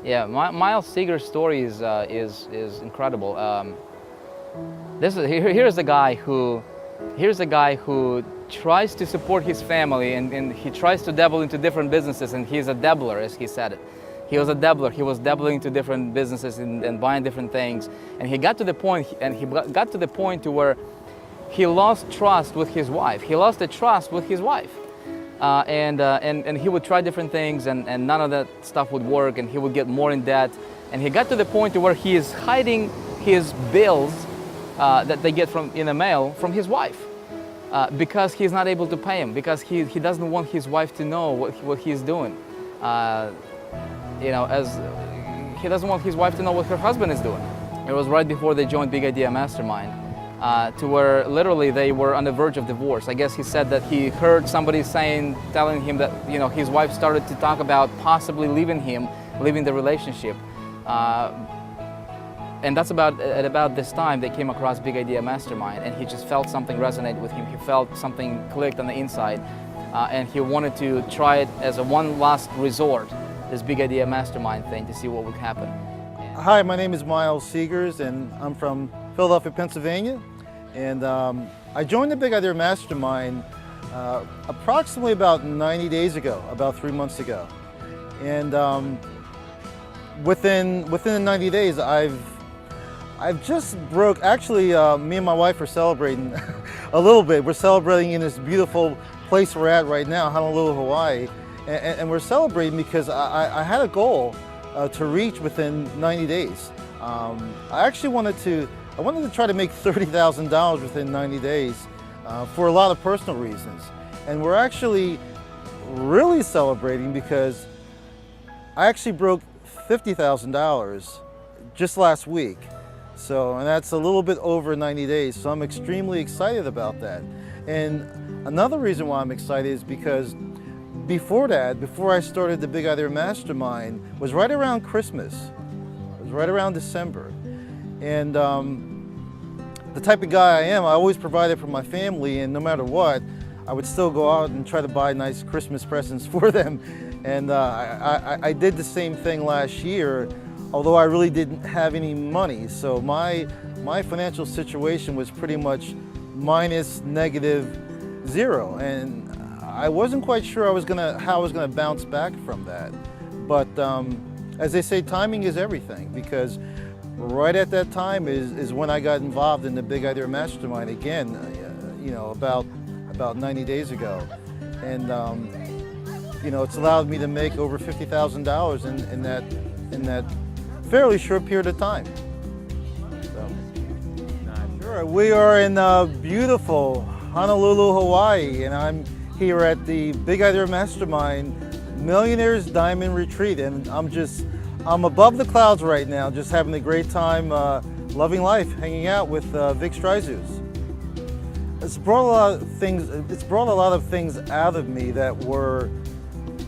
Yeah, Miles Seeger's story is incredible. Here's a guy who tries to support his family, and he tries to dabble into different businesses, and he's a dabbler, as he said it. He was a dabbler. He was dabbling into different businesses and buying different things, and he got to the point to where he lost trust with his wife. He lost the trust with his wife. And he would try different things, and none of that stuff would work, and he would get more in debt. And he got to the point to where he is hiding his bills that they get in the mail from his wife, because he's not able to pay him, because he doesn't want his wife to know what he's doing. As he doesn't want his wife to know what her husband is doing. It was right before they joined Big Idea Mastermind, to where literally they were on the verge of divorce. I guess he said that he heard somebody telling him that his wife started to talk about possibly leaving the relationship. And that's at about this time they came across Big Idea Mastermind, and he just felt something resonate with him. He felt something clicked on the inside, and he wanted to try it as a one last resort, this Big Idea Mastermind thing, to see what would happen. Hi, my name is Miles Seegers, and I'm from Philadelphia, Pennsylvania. And I joined the Big Idea Mastermind approximately about 90 days ago, about 3 months ago. And within the 90 days, I've just broke. Actually, me and my wife are celebrating a little bit. We're celebrating in this beautiful place we're at right now, Honolulu, Hawaii, and we're celebrating because I had a goal to reach within 90 days. I actually wanted to try to make $30,000 within 90 days for a lot of personal reasons, and we're actually really celebrating because I actually broke $50,000 just last week. So, and that's a little bit over 90 days, so I'm extremely excited about that. And another reason why I'm excited is because before I started the Big Idea Mastermind, was right around Christmas. It was right around December. And the type of guy I am, I always provided for my family, and no matter what, I would still go out and try to buy nice Christmas presents for them. And I did the same thing last year, although I really didn't have any money. So my financial situation was pretty much minus -0, and I wasn't quite sure how I was gonna bounce back from that. But as they say, timing is everything, because right at that time is when I got involved in the Big Idea Mastermind again, about 90 days ago. And it's allowed me to make over $50,000 in that fairly short period of time. So, sure, we are in beautiful Honolulu, Hawaii, and I'm here at the Big Idea Mastermind Millionaires Diamond Retreat, and I'm above the clouds right now, just having a great time, loving life, hanging out with Vic Stryzus. It's brought a lot of things out of me that were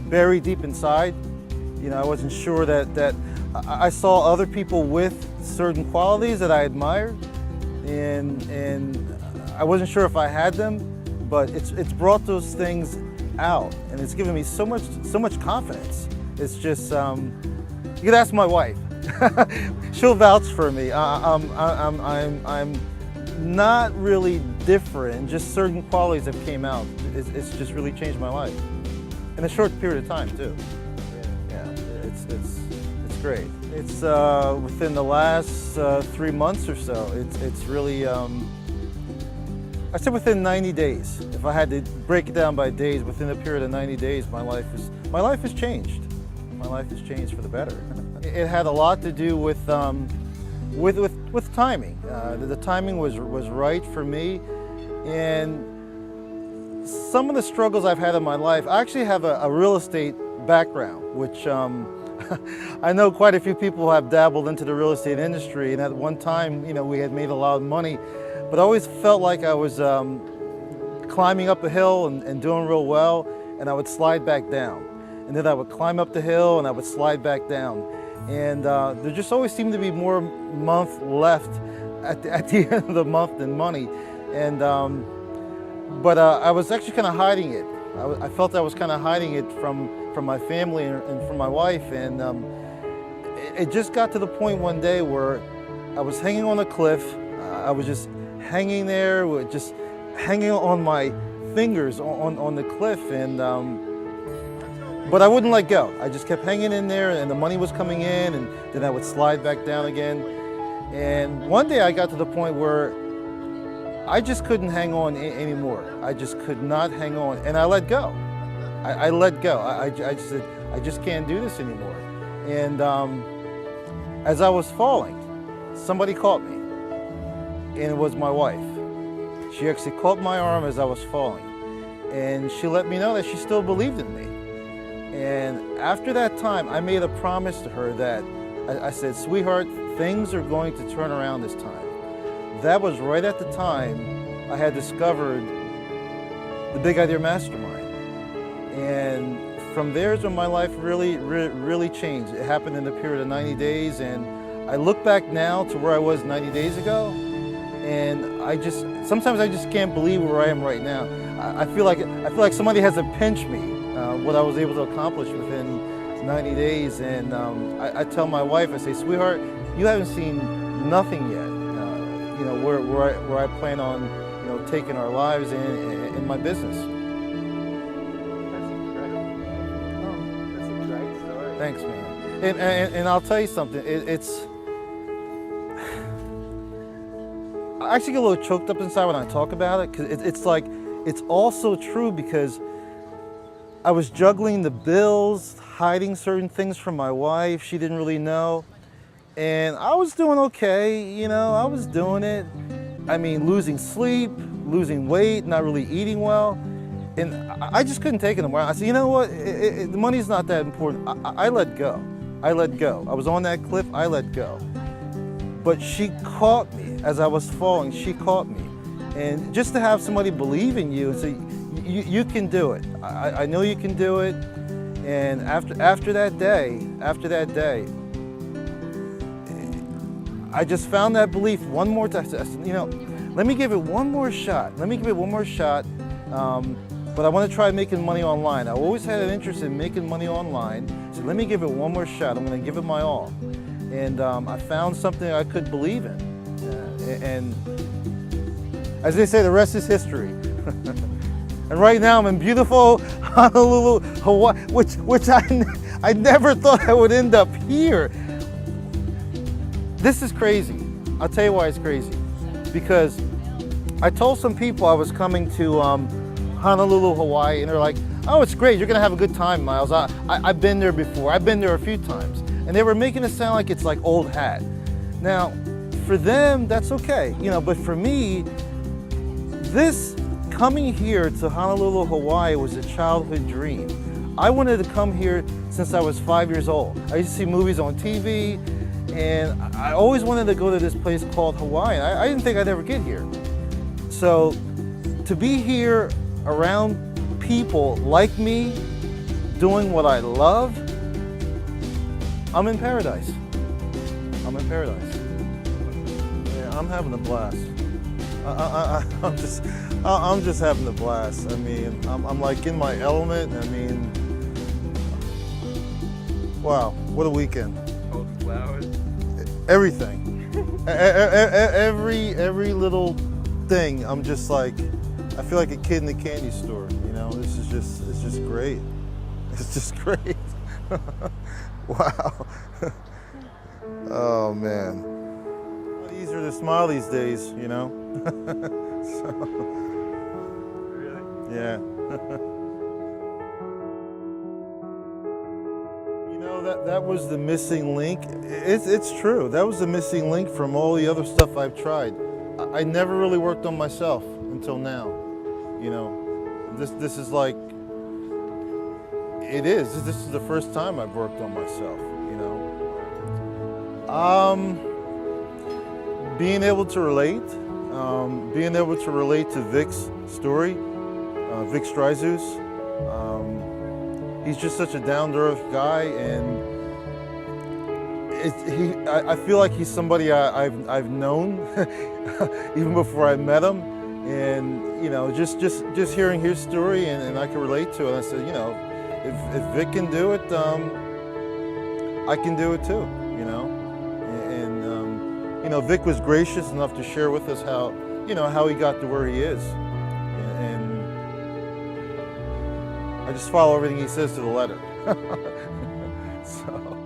buried deep inside. I wasn't sure that I saw other people with certain qualities that I admired, and I wasn't sure if I had them, but it's brought those things out, and it's given me so much confidence. It's just you could ask my wife; she'll vouch for me. I'm not really different. Just certain qualities that came out. It's just really changed my life in a short period of time too. Yeah, it's great. It's within the last 3 months or so. It's really. I said within 90 days. If I had to break it down by days, within a period of 90 days, my life has changed. My life has changed for the better. It had a lot to do with timing. The timing was right for me, and some of the struggles I've had in my life. I actually have a real estate background, which I know quite a few people have dabbled into the real estate industry, and at one time, we had made a lot of money. But I always felt like I was climbing up a hill and doing real well, and I would slide back down. And then I would climb up the hill and I would slide back down. And there just always seemed to be more month left at the end of the month than money. And but I was actually kind of hiding it. I felt I was kind of hiding it from my family and from my wife. And it just got to the point one day where I was hanging on a cliff. I was just hanging there, just hanging on my fingers on the cliff, and but I wouldn't let go. I just kept hanging in there, and the money was coming in, and then I would slide back down again. And one day I got to the point where I just couldn't hang on anymore. I just could not hang on, and I let go. I let go. I just said, I just can't do this anymore. And as I was falling, somebody caught me, and it was my wife. She actually caught my arm as I was falling, and she let me know that she still believed in me. And after that time, I made a promise to her that I said, sweetheart, things are going to turn around this time. That was right at the time I had discovered the Big Idea Mastermind. And from there is when my life really changed. It happened in a period of 90 days, and I look back now to where I was 90 days ago, and sometimes I just can't believe where I am right now. I feel like somebody has to pinch me, what I was able to accomplish within 90 days. And I tell my wife, I say, sweetheart, you haven't seen nothing yet. You know, where I plan on, you know, taking our lives in my business. That's incredible. Oh, that's a great story. Thanks, man. And I'll tell you something. I actually get a little choked up inside when I talk about it, because it's like, it's also true, because I was juggling the bills, hiding certain things from my wife. She didn't really know. And I was doing okay, you know, I was doing it. I mean, losing sleep, losing weight, not really eating well. And I just couldn't take it anymore. I said, you know what, the money's not that important. I let go. I let go. I was on that cliff, I let go. But she caught me as I was falling, she caught me. And just to have somebody believe in you and say, you can do it. I know you can do it. And after that day, I just found that belief one more time. I said, you know, let me give it one more shot. Let me give it one more shot. But I want to try making money online. I always had an interest in making money online. So let me give it one more shot. I'm going to give it my all. And I found something I could believe in. And as they say, the rest is history. And right now I'm in beautiful Honolulu, Hawaii, which I never thought I would end up here. This is crazy. I'll tell you why it's crazy. Because I told some people I was coming to Honolulu, Hawaii, and they're like, oh, it's great, you're gonna have a good time, Miles. I've been there before, I've been there a few times. And they were making it sound like it's like old hat. Now, for them, that's okay, you know, but for me, this coming here to Honolulu, Hawaii was a childhood dream. I wanted to come here since I was 5 years old. I used to see movies on TV, and I always wanted to go to this place called Hawaii. I didn't think I'd ever get here. So to be here around people like me, doing what I love, I'm in paradise. I'm in paradise. Yeah, I'm having a blast. I'm just having a blast. I mean, I'm like in my element. I mean, wow, what a weekend. All the flowers. Everything. every little thing. I'm just like, I feel like a kid in the candy store. You know, it's just great. It's just great. Wow. Oh man. It's easier to smile these days, you know. So, Really? yeah. You know, that was the missing link. It's true. That was the missing link from all the other stuff I've tried. I never really worked on myself until now. You know, this is like, this is the first time I've worked on myself, you know. Being able to relate to Vic's story, Vic Stryzus. He's just such a down-to-earth guy, and I feel like he's somebody I've known even before I met him. And you know, just hearing his story, and I can relate to it. And I said, you know, if Vic can do it, I can do it too. you know. You know, Vic was gracious enough to share with us how, you know, how he got to where he is. And I just follow everything he says to the letter. So.